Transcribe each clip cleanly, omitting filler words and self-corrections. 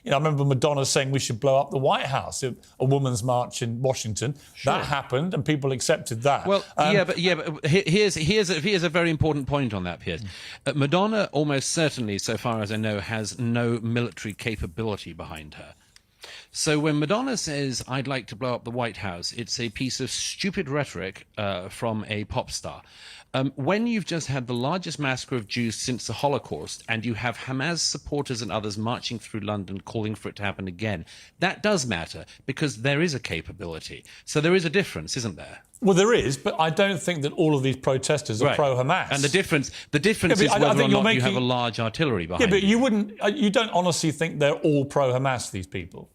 I remember Madonna saying we should blow up the White House, a woman's march in Washington. Sure. That happened, and people accepted that. Well, but here's a very important point on that, Piers. Madonna almost certainly, so far as I know, has no military capability behind her. So when Madonna says, I'd like to blow up the White House, it's a piece of stupid rhetoric from a pop star. When you've just had the largest massacre of Jews since the Holocaust, and you have Hamas supporters and others marching through London calling for it to happen again, that does matter, because there is a capability. So there is a difference, isn't there? Well, there is, but I don't think that all of these protesters are pro-Hamas. And the difference is whether or not you have a large artillery behind you. Yeah, but you don't honestly think they're all pro-Hamas, these people?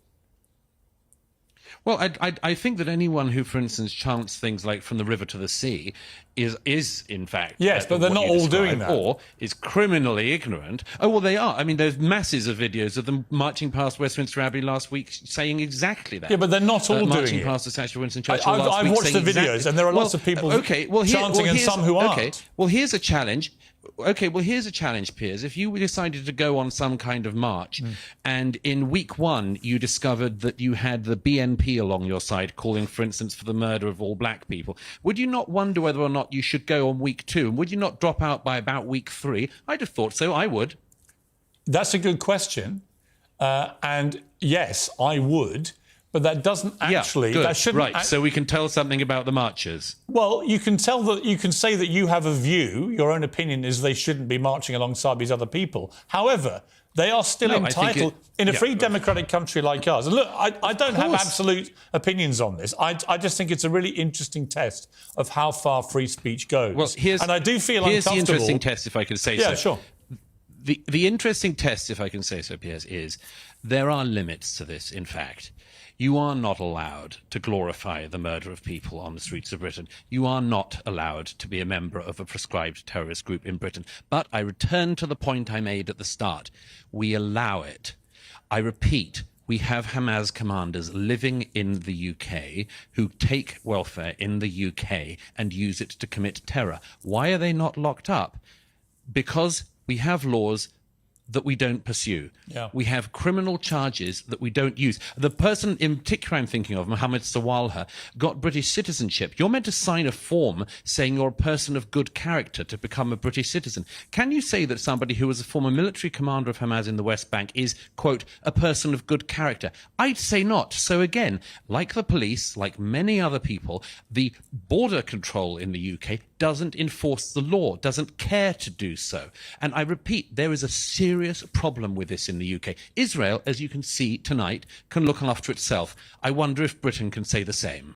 Well, I think that anyone who, for instance, chants things like "from the river to the sea" is in fact yes, but they're not all doing that, or is criminally ignorant. Oh well, they are. I mean, there's masses of videos of them marching past Westminster Abbey last week saying exactly that. Yeah, but they're not all doing it. Marching past the statue of Winston Churchill last week. I've watched the videos, and there are lots of people chanting, and some who aren't. Okay, well, here's a challenge. Okay, well, here's a challenge, Piers. If you decided to go on some kind of march and in week 1 you discovered that you had the BNP along your side calling, for instance, for the murder of all black people, would you not wonder whether or not you should go on week 2? And would you not drop out by about week 3? I'd have thought so. I would. That's a good question. And yes, I would. But that doesn't actually... Yeah, that shouldn't... Right, so we can tell something about the marchers. Well, you can say that you have a view, your own opinion is they shouldn't be marching alongside these other people. However, they are still entitled, in a free democratic country like ours. And look, I don't have absolute opinions on this. I just think it's a really interesting test of how far free speech goes. Well, and I do feel here's uncomfortable... Here's the interesting test, if I can say so. Yeah, sure. The interesting test, if I can say so, Piers, is there are limits to this, in fact. You are not allowed to glorify the murder of people on the streets of Britain. You are not allowed to be a member of a prescribed terrorist group in Britain. But I return to the point I made at the start. We allow it. I repeat, we have Hamas commanders living in the UK who take welfare in the UK and use it to commit terror. Why are they not locked up? Because we have laws that we don't pursue. Yeah. We have criminal charges that we don't use. The person in particular I'm thinking of, Mohammed Sawalha, got British citizenship. You're meant to sign a form saying you're a person of good character to become a British citizen. Can you say that somebody who was a former military commander of Hamas in the West Bank is, quote, a person of good character? I'd say not. So again, like the police, like many other people, the border control in the UK doesn't enforce the law, doesn't care to do so. And I repeat, there is a serious problem with this in the UK. Israel, as you can see tonight, can look after itself. I wonder if Britain can say the same.